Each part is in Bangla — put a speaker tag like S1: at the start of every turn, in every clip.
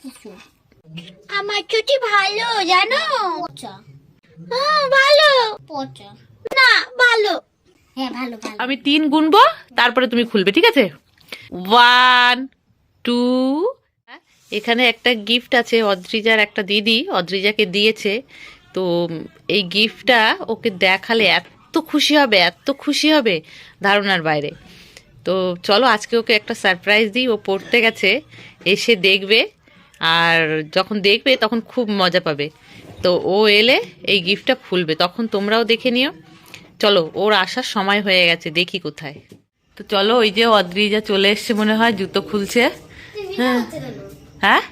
S1: কিছু। আমার ছুটি ভালো জানো। পচা। হ্যাঁ ভালো। পচা না ভালো। হ্যাঁ ভালো ভালো।
S2: আমি 3 গুনবো, তারপরে তুমি খুলবে, ঠিক আছে? 1 2। এখানে একটা গিফট আছে, অদ্রিজার একটা দিদি অদ্রিজাকে দিয়েছে। তো এই গিফটটা ওকে দেখালে এত খুশি হবে, এত খুশি হবে, ধারণার বাইরে। তো চলো আজকে ওকে একটা সারপ্রাইজ দিই। ও পড়তে গেছে, এসে দেখবে, আর যখন দেখবে তখন খুব মজা পাবে। তো ও এলে এই গিফটটা খুলবে, তখন তোমরাও দেখে নিও। চলো, ওর আসার সময় হয়ে গেছে, দেখি কোথায়। তো চলো, ওই যে অদ্রিজা চলে এসছে মনে হয়, জুতো খুলছে। হ্যাঁ হ্যাঁ,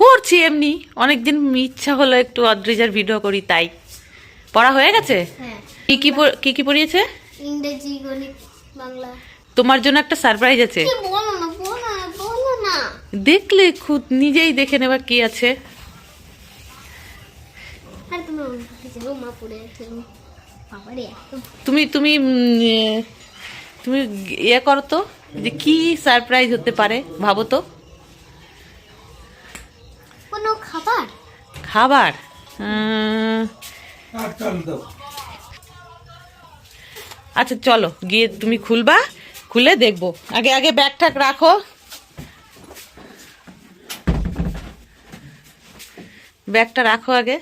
S2: করছি এমনি, অনেকদিন ইচ্ছা হলো একটু অদ্রিজার ভিডিও করি, তাই। পড়া হয়ে গেছে? কি কি পড়িয়েছে?
S1: ইংরেজি, গণিত, বাংলা।
S2: তোমার জন্য একটা সারপ্রাইজ আছে,
S1: বলো না বলো না।
S2: দেখলে খুদ নিজেই দেখে নেবা কি আছে।
S1: আর তুমি মা পড়ে আছে বাবারে।
S2: তুমি তুমি তুমি ইয়ে করো তো, যে কি সারপ্রাইজ হতে পারে ভাবো তো।
S1: কোনো খাবার?
S2: খাবার? আচ্ছা চলো, গিয়ে তুমি খুলবা, খুলে দেখবো। আগে আগে ব্যাগ ঠ্যাগ রাখো, ব্যাগটা রাখো আগে।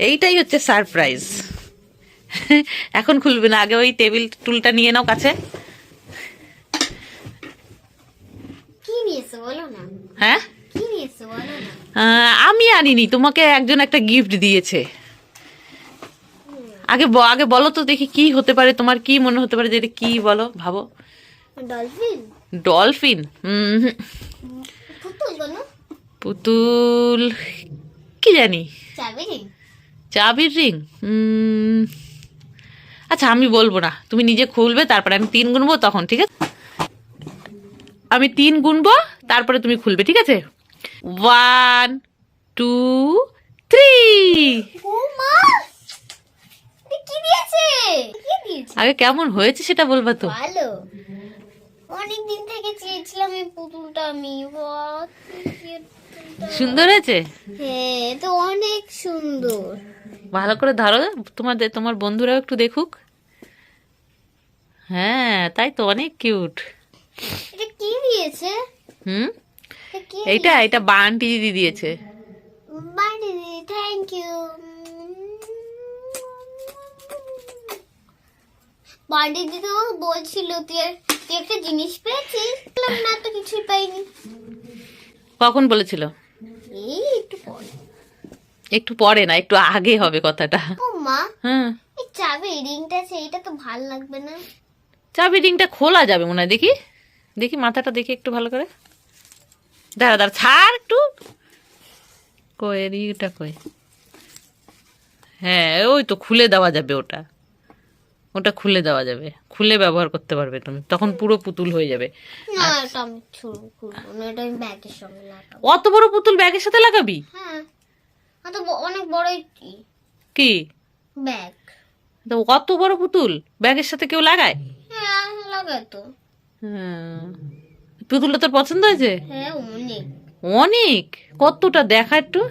S2: এইটাই হচ্ছে সারপ্রাইজ। এখন খুলবে না, আগে ওই টেবিল টুলটা নিয়ে নাও কাছে।
S1: কি নিয়েছো বলো না।
S2: হ্যাঁ,
S1: কি নিয়েছো বলো না।
S2: আমি আনিনি, তোমাকে একজন একটা গিফট দিয়েছে। আগে আগে বলো তো দেখি কি হতে পারে, তোমার কি মনে হতে পারে, যে এটা কি, বলো, ভাবো।
S1: ডলফিন।
S2: ডলফিন?
S1: পুতুল বলো।
S2: পুতুল? কি জানি।
S1: চাবি রিং।
S2: চাবির রিং? আচ্ছা আমি বলবো না, তুমি নিজে খুলবে, তারপরে আমি 3 গুনবো তখন, ঠিক আছে? আমি 3 গুনবো, তারপরে তুমি খুলবে, ঠিক আছে? 1 2 3।
S1: ও মা, কি দিয়েছে? কি দিয়েছে?
S2: আগে কেমন হয়েছে সেটা বলবা তো।
S1: ভালো। অনেক দিন থেকে চেয়েছিলাম এই পুতুলটা আমি।
S2: সুন্দর হয়েছে?
S1: হ্যাঁ, তো অনেক সুন্দর।
S2: ভালো করে ধরো, তোমার বন্ধুরাও একটু দেখুক। হ্যাঁ তাই তো, অনেক কিউট।
S1: এটা কি দিয়েছে?
S2: এইটা এটা বান্টি দিদি দিয়েছে।
S1: বান্টি দিদি, থ্যাংক ইউ। বান্টি দিদি আমাকে বলছিল তুই একটা জিনিস পেয়েছিস। বললাম না তো, কিছুই পাইনি।
S2: কখন বলেছিল?
S1: এই একটু পরে।
S2: একটু পরে না, একটু আগে হবে কথাটা।
S1: ও মা,
S2: হ্যাঁ,
S1: এই চাবি রিংটা আছে, এটা তো ভাল লাগবে না।
S2: চাবি রিংটা খোলা যাবে মনে হয়, দেখি দেখি মাথাটা দেখি একটু ভালো করে। দাঁড়া দাঁড়া, ছাড় একটু। কই রিংটা কই? হ্যাঁ ওই তো, খুলে দেওয়া যাবে ওটা, ওটা খুলে দেওয়া যাবে, খুলে ব্যবহার করতে পারবে তুমি, তখন পুরো পুতুল হয়ে যাবে।
S1: না, এটা আমি খুলবো না, এটা আমি ব্যাগের সঙ্গে লাগাবো।
S2: অত বড় পুতুল ব্যাগের সাথে লাগাবি?
S1: হ্যাঁ, তো অনেক বড়
S2: কি
S1: ব্যাগ।
S2: তো অত বড় পুতুল ব্যাগের সাথে কেউ লাগায়?
S1: হ্যাঁ লাগায় তো।
S2: হ্যাঁ, পুতুলটা তোর পছন্দ হয়েছে?
S1: হ্যাঁ অনেক।
S2: অনেক? কতটা দেখা একটু,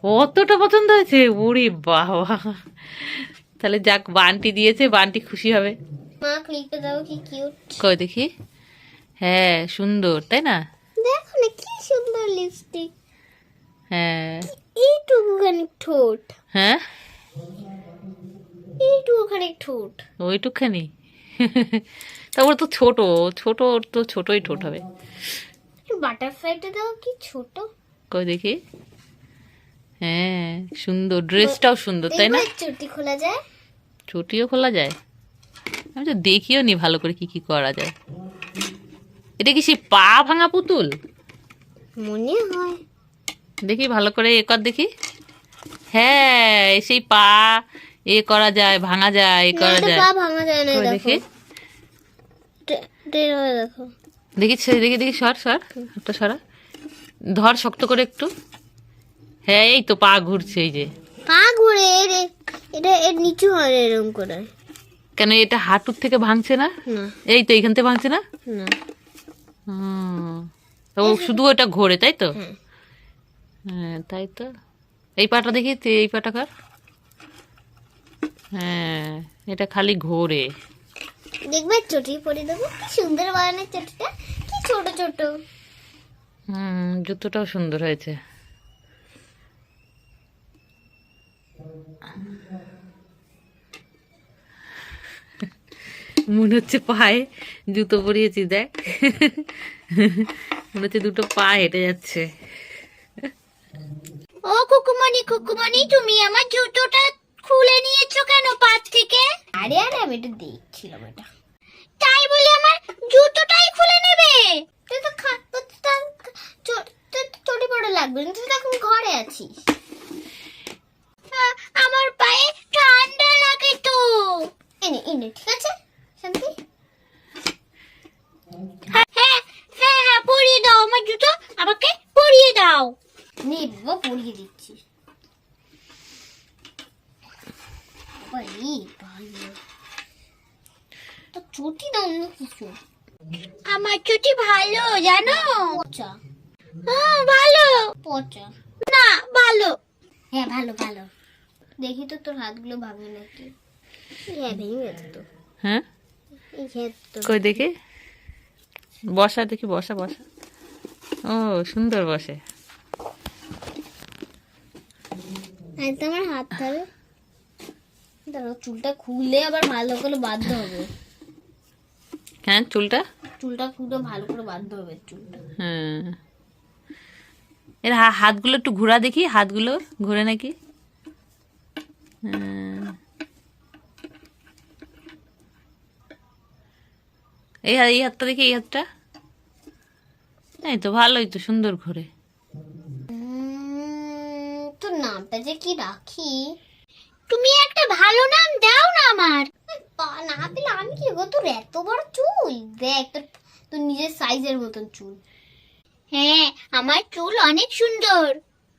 S2: কতটা পছন্দ হয়েছে? ওরে বাবা, তাহলে যাক, বান্টি দিয়েছে, বান্টি খুশি হবে।
S1: মা ক্লিপে দাও, কি কিউট।
S2: কই দেখি। হ্যাঁ সুন্দর, তাই না?
S1: দেখো না কি সুন্দর লিপস্টিক।
S2: হ্যাঁ।
S1: এইটুকুখানি ঠোঁট।
S2: হ্যাঁ,
S1: এইটুকুখানি ঠোঁট।
S2: ওইটুকখানি? তারপর তো ছোট ছোট, ওর তো ছোটই ঠোঁট হবে।
S1: বাটারফ্লাইটা দাও, কি ছোট।
S2: কই দেখি। হ্যাঁ সুন্দর, ড্রেসটাও সুন্দর, তাই না?
S1: চুটি খোলা যায়।
S2: চুটিও খোলা যায়? আমি তো দেখিও নি ভালো করে কি কি করা যায়। এটা কি সেই পা ভাঙা পুতুল?
S1: মনে হয়।
S2: দেখি ভালো করে এ কর দেখি। হ্যাঁ সেই পা এ করা যায়, ভাঙা যায়, এ করা যায়।
S1: পা ভাঙা যায় না,
S2: কই
S1: দেখো।
S2: দেখি
S1: দেখো
S2: দেখি দেখি দেখি, সর সর, একটা সরা, ধর শক্ত করে একটু। হ্যাঁ এই তো পা ঘুরছে, এই যে
S1: পা ঘুরে। এটা এর নিচু হয় এরকম করে।
S2: কেন এটা হাঁটুর থেকে ভাঙছে না?
S1: না।
S2: এই তো এইখান থেকে ভাঙছে না?
S1: না।
S2: শুধু ওটা ঘোরে তাই তো?
S1: হ্যাঁ।
S2: হ্যাঁ তাই তো। এই পাটা দেখি, এই পাটা কার। হ্যাঁ এটা খালি ঘোরে।
S1: দেখবে চটি পরে দেবো, কি সুন্দর বানানো চটিটা, কি ছোট ছোট।
S2: জুতোটাও সুন্দর হয়েছে। মনে হচ্ছে পায়ে জুতো পরিয়েছি, দেখ মনে হচ্ছে দুটো পা হেঁটে যাচ্ছে।
S1: ও কুকুমনি কুকুমনি, তুমি আমার জুতোটা খুলে নিয়েছো কেন পাত থেকে? আরে আরে আমি এটা দেখছিলাম এটা। তাই বলে আমার জুতোটাই খুলে নেবে? তুই তো চটি পড়া লাগবে না, তুই তো এখন ঘরে আছিস। আমার পায়ে ঠান্ডা লাগে তো। এনে এনে ঠিক আছে শান্তি। হ্যাঁ হ্যাঁ হ্যাঁ হ্যাঁ, পরিয়ে দাও আমার জুতো, আমাকে পরিয়ে দাও। নে বাবা, পরিয়ে দিচ্ছি। তো চটি দাও না কিছু। আমার চটি ভালো জানো। পচা। হ্যাঁ ভালো। পচা না ভালো। হ্যাঁ ভালো ভালো। দেখি তো তোর হাতগুলো ভাঙে নাকি। হ্যাঁ ভেঙে গেছে তো।
S2: হ্যাঁ
S1: এই ক্ষেত তো।
S2: কই দেখি, বসা দেখি, বসা বসা। ও সুন্দর বসে।
S1: আজ তো আমার হাত ধরে। দাঁড়াও, চুলটা খুলে আবার ভালো করে বাঁধতে হবে।
S2: হ্যাঁ চুলটা
S1: খুলে ভালো করে বাঁধতে হবে চুলটা।
S2: হ্যাঁ এর হাতগুলো একটু ঘোরা দেখি, হাতগুলো ঘুরে নাকি। হ্যাঁ। এই হাতটা দেখি, এই হাতটা। এই তো ভালোই তো, সুন্দর ঘুরে।
S1: তোর নামটা যে কি রাখি? তুমি একটা ভালো নাম দাও না আমার। না পেলে আমি কি গো, তোর এত বড় চুল, দেখ তোর নিজের সাইজের মতন চুল। হ্যাঁ আমার চুল অনেক সুন্দর।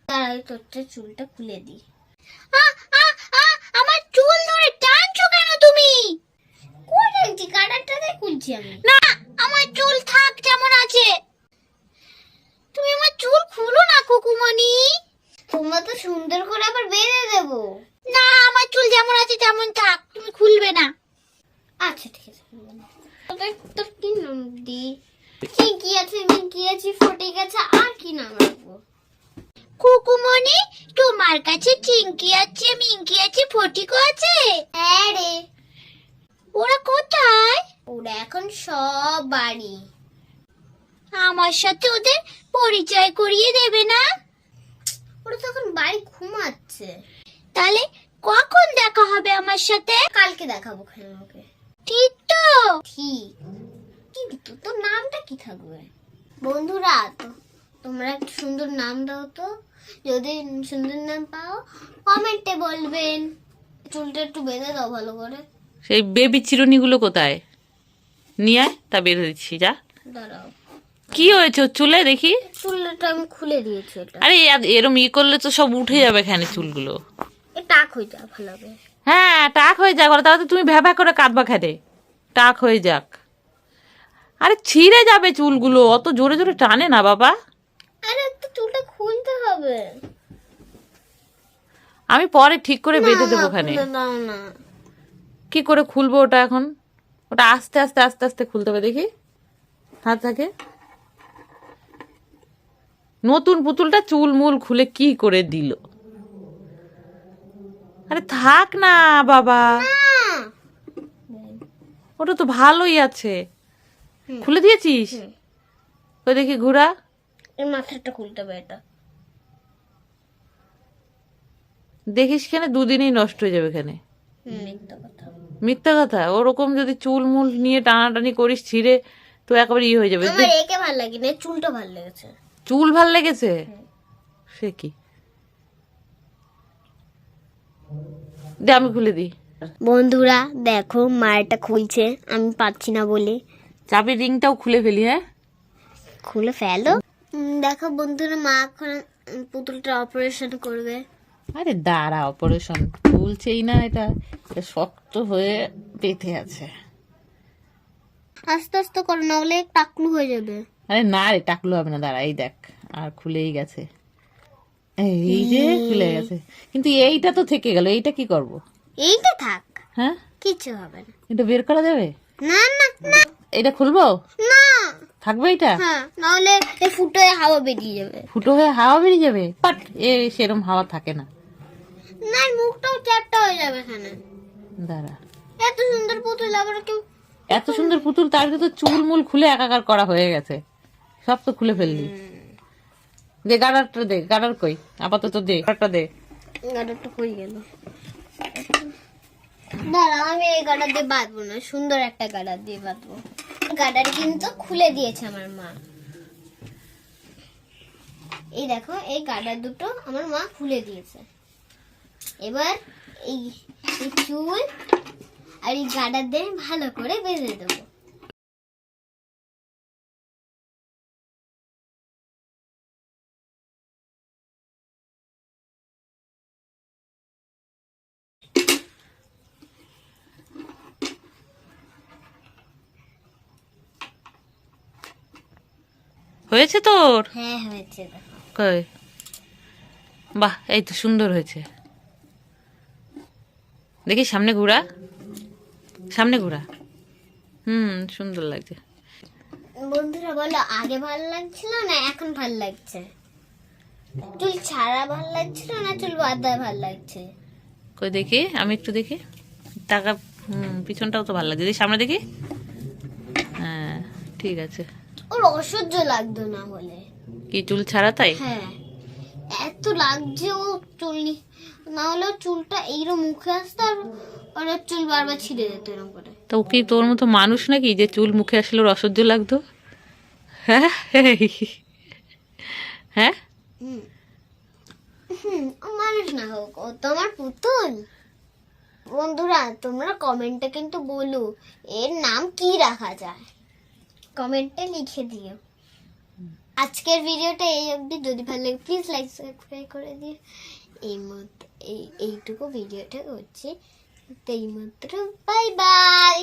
S1: তার তোর চুলটা খুলে দি। আমার চুল ধরে টানছো কেন তুমি? কই টানছি, কাটারটাতে খুলছি আমি। না আমার চুল থাক যেমন আছে। তুমি আমার চুল খুলো না কুকুমনি। তোমরা তো সুন্দর করে আবার বেঁধে দেবো। না আমার চুল যেমন আছে তেমন থাক, তুমি খুলবে না। আচ্ছা ঠিক আছে। তোর কি নাম দি? চিঙ্কি আছে, মিঙ্কি আছে, ফটিক আছে, আর কি নাম রাখবো? কুকুমনি তোমার কাছে চিঙ্কি আছে, মিঙ্কি আছে, ফটিকও আছে? হ্যাঁ রে। ওরা কোথায়? ওরা এখন সব বাড়ি। আমার সাথে ওদের পরিচয় করিয়ে দেবে না? ওরা তো এখন বাড়ি ঘুমাচ্ছে। তাহলে কখন দেখা হবে আমার সাথে? কালকে দেখাবো ওকে। ঠিক তো? ঠিক। কিন্তু তোর নামটা কি থাকবে? বন্ধুরা তো তোমরা একটা সুন্দর নাম দাও তো। যদি সুন্দর নাম পাও কমেন্টে বলবেন। চুলটা একটু বেঁধে দাও ভালো করে।
S2: সেই বেবি চিরুনিগুলো কোথায়? নিয়ে আয়, তা বেঁধে দিচ্ছি, যা।
S1: দাঁড়াও,
S2: কি হয়েছে ওর চুলে দেখি?
S1: চুলটা আমি খুলে দিয়েছি। এটা
S2: আরে এরম করলে তো সব উঠে যাবে এখানে চুলগুলো।
S1: টাক হয়ে যাক ভালো হবে।
S2: হ্যাঁ টাক হয়ে যাক, তাহলে তুমি ভ্যাভা করে কাঁদবা খেতে। টাক হয়ে যাক। আরে ছিঁড়ে যাবে চুলগুলো, অত জোরে জোরে টানে না বাবা।
S1: আরে তো চুলটা খুলতে হবে।
S2: আমি পরে ঠিক করে বেঁধে দেবো ওখানে।
S1: দাও না।
S2: কি করে খুলবো ওটা এখন? ওটা আস্তে আস্তে আস্তে আস্তে খুলতে হবে, দেখি হাত থাকে। নতুন পুতুলটা চুল মুল খুলে কি করে দিল। আরে থাক না বাবা, ওটা তো ভালোই আছে। খুলে দিয়েছিস? ওই দেখি ঘোরা।
S1: এই মাথাটা খুলতে হবে। এটা
S2: দেখিস কেন, দুদিনই নষ্ট হয়ে যাবে এখানে।
S1: মিথ্যা কথা।
S2: মিথ্যা কথা? ওরকম যদি চুল মুল নিয়ে টানাটানি করিস, ছিঁড়ে তো একেবারে হয়ে যাবে।
S1: আমার একে ভালো লাগে না, চুলটা ভালো লেগেছে।
S2: চুল ভাল লেগেছে? সে কি, দে আমি খুলে দিই।
S1: বন্ধুরা দেখো মায়েরটা খুলছে, আমি পাচ্ছি না বলে।
S2: চাবির রিংটাও খুলে ফেলি। হ্যাঁ
S1: খুলে ফেলো। দেখো বন্ধুরা, মা এখন পুতুলটা অপারেশন করবে।
S2: আরে দাঁড়া, অপারেশন খুলছেই না, এটা শক্ত হয়ে পেতে আছে।
S1: আস্তে আস্তে করো, না হলে টাকলু হয়ে যাবে।
S2: আরে না রে, টাকলু হবে না, দাঁড়া, এই দেখ, আর খুলেই গেছে, এই যে খুলে গেছে, কিন্তু এইটা তো থেকে গেল, এইটা কি করব?
S1: এইটা থাক,
S2: হ্যাঁ,
S1: কিছু হবে না।
S2: এটা বের করা যাবে?
S1: না না না
S2: এটা খুলবো?
S1: না,
S2: থাকবে এটা?
S1: হ্যাঁ, নাহলে এই ফুটো হয়ে হাওয়া বেরিয়ে যাবে।
S2: ফুটো হয়ে হাওয়া বেরিয়ে যাবে? বাট সেরম হাওয়া থাকে না।
S1: না, মুখটাও চ্যাপটা হয়ে যাবে এখানে।
S2: দাঁড়া,
S1: এত সুন্দর পুতুল আবার কেউ,
S2: এত সুন্দর পুতুল, তার তো চুল মুল খুলে একাকার করা হয়ে গেছে, সব তো খুলে ফেললি। দে গাডারটা দে, গাডার কই? আপাতত দে গাডারটা দে।
S1: গাডারটা কই গেল? দাঁড়া, আমি এই গাডার দিয়ে বাঁধবো না, সুন্দর একটা গাডার দিয়ে বাঁধবো। গাডার কিন্তু খুলে দিয়েছে আমার মা। এই দেখো, এই গাডার দুটো আমার মা খুলে দিয়েছে। এবার এই চুল আর এই গাডার দিয়ে ভালো করে বেঁধে দেবো।
S2: হয়েছে তোর?
S1: হ্যাঁ, হয়েছে, দেখো।
S2: কই? বাহ, এই তো সুন্দর হয়েছে। দেখি সামনে ঘোরা, সামনে ঘোরা। সুন্দর লাগছে।
S1: বন্ধুরা বলো, আগে ভালো লাগছিল না এখন ভালো লাগছে? চুল ছাড়া ভালো লাগছিল না চুল বাঁধা ভালো লাগছে?
S2: কই দেখি, আমি একটু দেখি, টাকা, পিছনটাও তো ভালো লাগছে, দেখি সামনে দেখি। হ্যাঁ, ঠিক আছে।
S1: ওর অসহ্য লাগতো না হলে।
S2: কি চুল ছাড়া? তাই?
S1: হ্যাঁ, এত লাগছে ও চুল না হলে চুলটা এইরকম মুখে আসতো, আর ওর চুল বারবার ছিঁড়ে যেত এরকম করে।
S2: তো ও কি তোর মতো মানুষ নাকি যে চুল মুখে আসলে ওর অসহ্য লাগতো? হ্যাঁ, হ্যাঁ,
S1: ও মানুষ না হোক, ও তো আমার পুতুল। বন্ধুরা তোমরা কমেন্টে কিন্তু বলো এর নাম কি রাখা যায়, কমেন্টে লিখে দিও। আজকের ভিডিওটা এই অবধি, যদি ভালো লাগে প্লিজ লাইক সাবস্ক্রাইব করে দিও। এইটুকু ভিডিওটা করছি, তাই মাত্র, বাই বাই।